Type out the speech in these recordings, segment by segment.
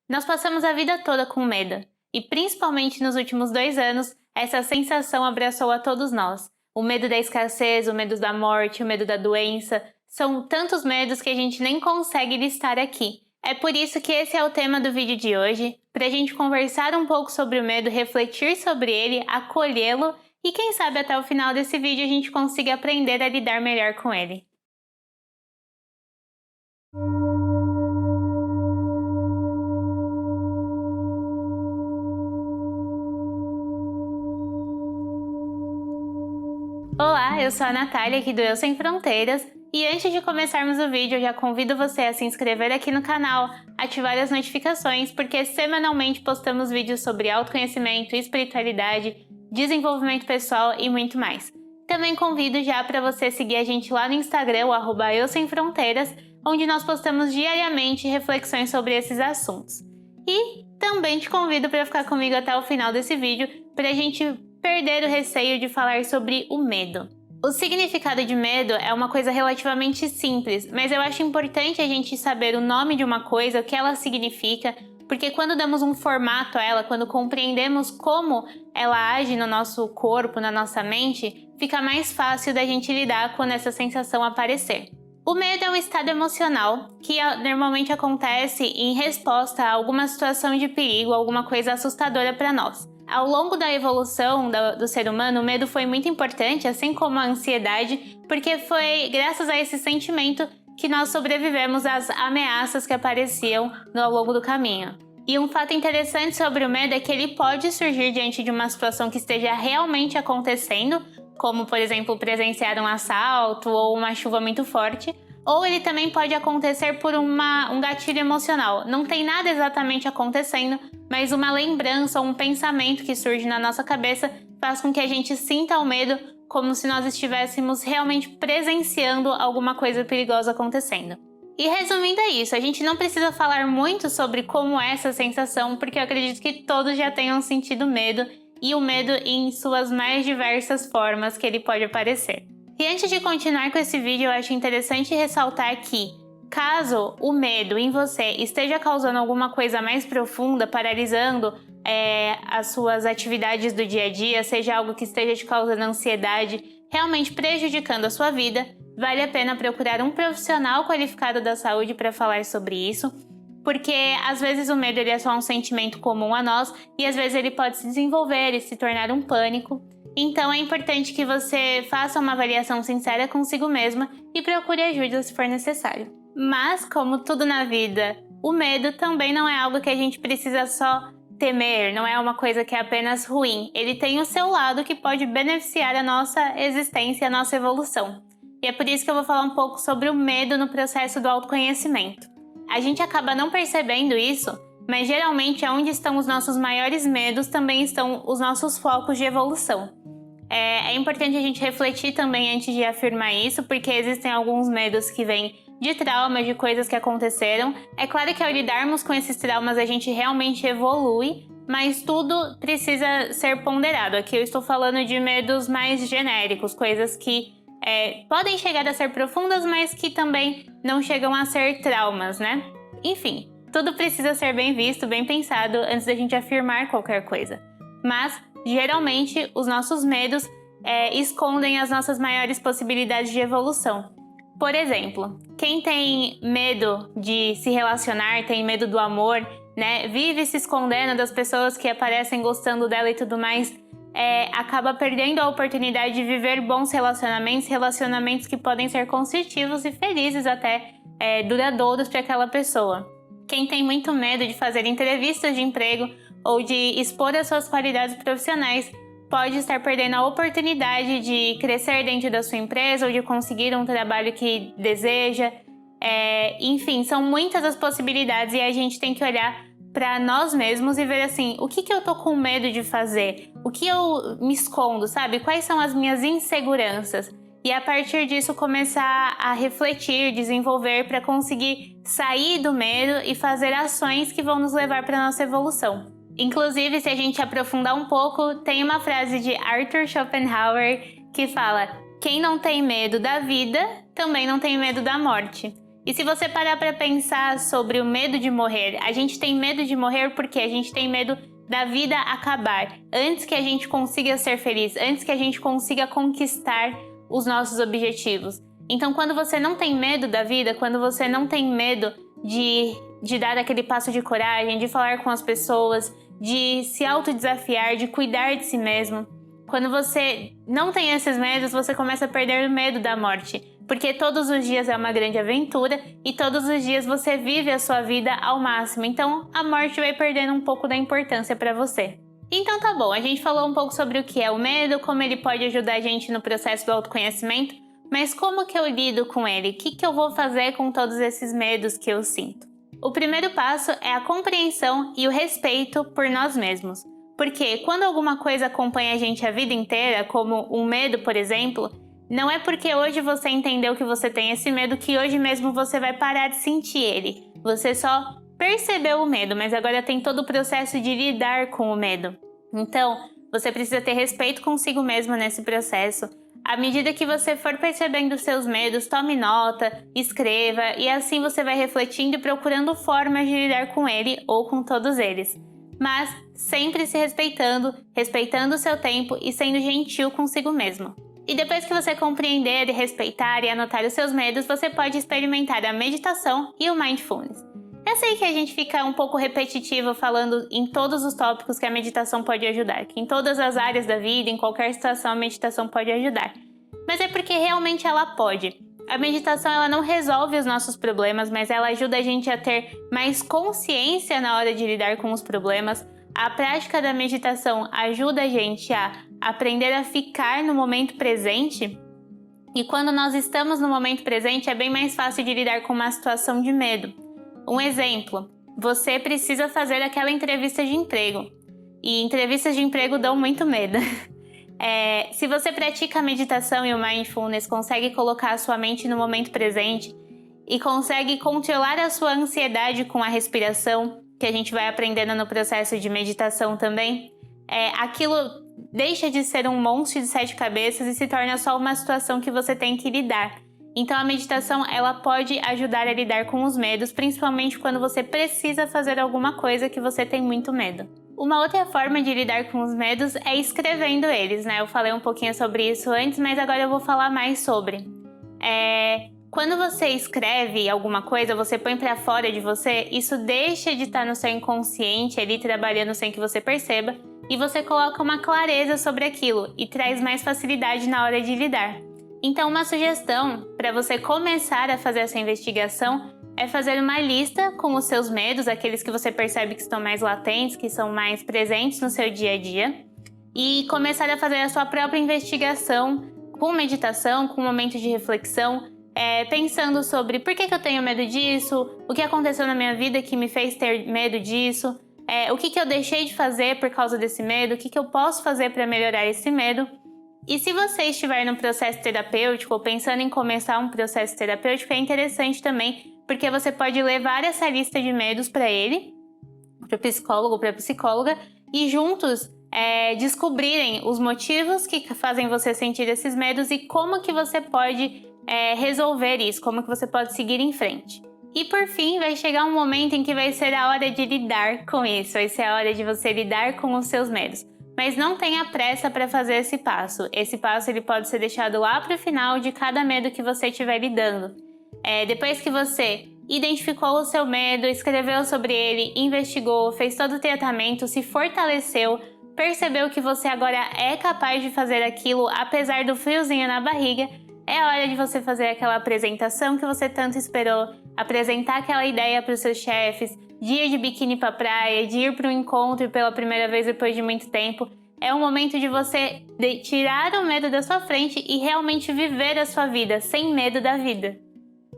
Nós passamos a vida toda com medo, e principalmente nos últimos 2 anos, essa sensação abraçou a todos nós. O medo da escassez, o medo da morte, o medo da doença, são tantos medos que a gente nem consegue listar aqui. É por isso que esse é o tema do vídeo de hoje, para a gente conversar um pouco sobre o medo, refletir sobre ele, acolhê-lo e quem sabe até o final desse vídeo a gente consiga aprender a lidar melhor com ele. Olá, eu sou a Natália aqui do Eu Sem Fronteiras e antes de começarmos o vídeo eu já convido você a se inscrever aqui no canal, ativar as notificações porque semanalmente postamos vídeos sobre autoconhecimento, espiritualidade, desenvolvimento pessoal e muito mais. Também convido já para você seguir a gente lá no Instagram, o @eusemfronteiras, onde nós postamos diariamente reflexões sobre esses assuntos. E também te convido para ficar comigo até o final desse vídeo para a gente perder o receio de falar sobre o medo. O significado de medo é uma coisa relativamente simples, mas eu acho importante a gente saber o nome de uma coisa, o que ela significa, porque quando damos um formato a ela, quando compreendemos como ela age no nosso corpo, na nossa mente, fica mais fácil da gente lidar quando essa sensação aparecer. O medo é um estado emocional que normalmente acontece em resposta a alguma situação de perigo, alguma coisa assustadora para nós. Ao longo da evolução do ser humano, o medo foi muito importante, assim como a ansiedade, porque foi graças a esse sentimento que nós sobrevivemos às ameaças que apareciam ao longo do caminho. E um fato interessante sobre o medo é que ele pode surgir diante de uma situação que esteja realmente acontecendo, como, por exemplo, presenciar um assalto ou uma chuva muito forte, ou ele também pode acontecer por um gatilho emocional. Não tem nada exatamente acontecendo, mas uma lembrança ou um pensamento que surge na nossa cabeça faz com que a gente sinta o medo como se nós estivéssemos realmente presenciando alguma coisa perigosa acontecendo. E resumindo é isso, a gente não precisa falar muito sobre como é essa sensação, porque eu acredito que todos já tenham sentido medo, e o medo em suas mais diversas formas que ele pode aparecer. E antes de continuar com esse vídeo, eu acho interessante ressaltar que, caso o medo em você esteja causando alguma coisa mais profunda, paralisando as suas atividades do dia a dia, seja algo que esteja te causando ansiedade, realmente prejudicando a sua vida, vale a pena procurar um profissional qualificado da saúde para falar sobre isso, porque às vezes o medo ele é só um sentimento comum a nós e às vezes ele pode se desenvolver e se tornar um pânico. Então é importante que você faça uma avaliação sincera consigo mesma e procure ajuda se for necessário. Mas, como tudo na vida, o medo também não é algo que a gente precisa só temer, não é uma coisa que é apenas ruim. Ele tem o seu lado que pode beneficiar a nossa existência, a nossa evolução. E é por isso que eu vou falar um pouco sobre o medo no processo do autoconhecimento. A gente acaba não percebendo isso, mas geralmente onde estão os nossos maiores medos também estão os nossos focos de evolução. É importante a gente refletir também antes de afirmar isso, porque existem alguns medos que vêm de traumas, de coisas que aconteceram. É claro que ao lidarmos com esses traumas a gente realmente evolui, mas tudo precisa ser ponderado. Aqui eu estou falando de medos mais genéricos, coisas que podem chegar a ser profundas, mas que também não chegam a ser traumas, né? Enfim, tudo precisa ser bem visto, bem pensado antes da gente afirmar qualquer coisa. Mas, geralmente, os nossos medos escondem as nossas maiores possibilidades de evolução. Por exemplo, quem tem medo de se relacionar, tem medo do amor, né? Vive se escondendo das pessoas que aparecem gostando dela e tudo mais, acaba perdendo a oportunidade de viver bons relacionamentos que podem ser construtivos e felizes até, duradouros para aquela pessoa. Quem tem muito medo de fazer entrevistas de emprego ou de expor as suas qualidades profissionais pode estar perdendo a oportunidade de crescer dentro da sua empresa ou de conseguir um trabalho que deseja. Enfim, são muitas as possibilidades e a gente tem que olhar para nós mesmos e ver assim, o que eu tô com medo de fazer? O que eu me escondo, sabe? Quais são as minhas inseguranças? E a partir disso começar a refletir, desenvolver para conseguir sair do medo e fazer ações que vão nos levar para a nossa evolução. Inclusive, se a gente aprofundar um pouco, tem uma frase de Arthur Schopenhauer que fala: quem não tem medo da vida, também não tem medo da morte. E se você parar para pensar sobre o medo de morrer, a gente tem medo de morrer porque a gente tem medo da vida acabar, antes que a gente consiga ser feliz, antes que a gente consiga conquistar os nossos objetivos. Então, quando você não tem medo da vida, quando você não tem medo de dar aquele passo de coragem, de falar com as pessoas, de se autodesafiar, de cuidar de si mesmo, quando você não tem esses medos, você começa a perder o medo da morte, porque todos os dias é uma grande aventura e todos os dias você vive a sua vida ao máximo, então a morte vai perdendo um pouco da importância para você. Então tá bom, a gente falou um pouco sobre o que é o medo, como ele pode ajudar a gente no processo do autoconhecimento, mas como que eu lido com ele? O que eu vou fazer com todos esses medos que eu sinto? O primeiro passo é a compreensão e o respeito por nós mesmos. Porque quando alguma coisa acompanha a gente a vida inteira, como um medo, por exemplo, não é porque hoje você entendeu que você tem esse medo que hoje mesmo você vai parar de sentir ele. Você só percebeu o medo, mas agora tem todo o processo de lidar com o medo. Então, você precisa ter respeito consigo mesmo nesse processo. À medida que você for percebendo seus medos, tome nota, escreva e assim você vai refletindo e procurando formas de lidar com ele ou com todos eles. Mas sempre se respeitando, respeitando o seu tempo e sendo gentil consigo mesmo. E depois que você compreender, respeitar e anotar os seus medos, você pode experimentar a meditação e o mindfulness. Eu sei que a gente fica um pouco repetitivo falando em todos os tópicos que a meditação pode ajudar, que em todas as áreas da vida, em qualquer situação, a meditação pode ajudar. Mas é porque realmente ela pode. A meditação ela não resolve os nossos problemas, mas ela ajuda a gente a ter mais consciência na hora de lidar com os problemas. A prática da meditação ajuda a gente a aprender a ficar no momento presente. E quando nós estamos no momento presente, é bem mais fácil de lidar com uma situação de medo. Um exemplo, você precisa fazer aquela entrevista de emprego. E entrevistas de emprego dão muito medo. Se você pratica a meditação e o mindfulness, consegue colocar a sua mente no momento presente e consegue controlar a sua ansiedade com a respiração, que a gente vai aprendendo no processo de meditação também, aquilo deixa de ser um monstro de 7 cabeças e se torna só uma situação que você tem que lidar. Então a meditação ela pode ajudar a lidar com os medos, principalmente quando você precisa fazer alguma coisa que você tem muito medo. Uma outra forma de lidar com os medos é escrevendo eles, né? Eu falei um pouquinho sobre isso antes, mas agora eu vou falar mais sobre. Quando você escreve alguma coisa, você põe pra fora de você, isso deixa de estar no seu inconsciente ali trabalhando sem que você perceba e você coloca uma clareza sobre aquilo e traz mais facilidade na hora de lidar. Então, uma sugestão para você começar a fazer essa investigação é fazer uma lista com os seus medos, aqueles que você percebe que estão mais latentes, que são mais presentes no seu dia a dia, e começar a fazer a sua própria investigação com meditação, com momentos de reflexão, pensando sobre por que eu tenho medo disso, o que aconteceu na minha vida que me fez ter medo disso, o que eu deixei de fazer por causa desse medo, o que eu posso fazer para melhorar esse medo. E se você estiver no processo terapêutico ou pensando em começar um processo terapêutico, é interessante também, porque você pode levar essa lista de medos para ele, para o psicólogo, para a psicóloga, e juntos descobrirem os motivos que fazem você sentir esses medos e como que você pode resolver isso, como que você pode seguir em frente. E por fim, vai chegar um momento em que vai ser a hora de lidar com isso, vai ser a hora de você lidar com os seus medos. Mas não tenha pressa para fazer esse passo. Esse passo ele pode ser deixado lá para o final de cada medo que você estiver lidando. Depois que você identificou o seu medo, escreveu sobre ele, investigou, fez todo o tratamento, se fortaleceu, percebeu que você agora é capaz de fazer aquilo apesar do friozinho na barriga, é hora de você fazer aquela apresentação que você tanto esperou, apresentar aquela ideia para os seus chefes, de ir de biquíni para a praia, de ir para um encontro pela primeira vez depois de muito tempo. É um momento de você tirar o medo da sua frente e realmente viver a sua vida, sem medo da vida.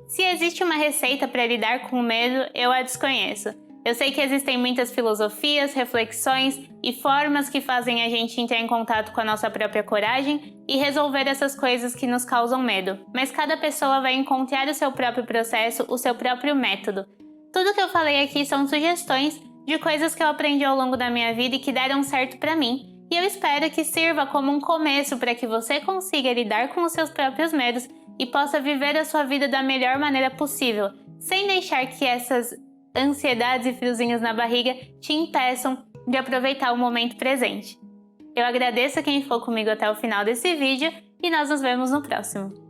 Se existe uma receita para lidar com o medo, eu a desconheço. Eu sei que existem muitas filosofias, reflexões e formas que fazem a gente entrar em contato com a nossa própria coragem e resolver essas coisas que nos causam medo. Mas cada pessoa vai encontrar o seu próprio processo, o seu próprio método. Tudo que eu falei aqui são sugestões de coisas que eu aprendi ao longo da minha vida e que deram certo para mim. E eu espero que sirva como um começo para que você consiga lidar com os seus próprios medos e possa viver a sua vida da melhor maneira possível, sem deixar que essas ansiedades e friozinhos na barriga te impeçam de aproveitar o momento presente. Eu agradeço quem ficou comigo até o final desse vídeo e nós nos vemos no próximo.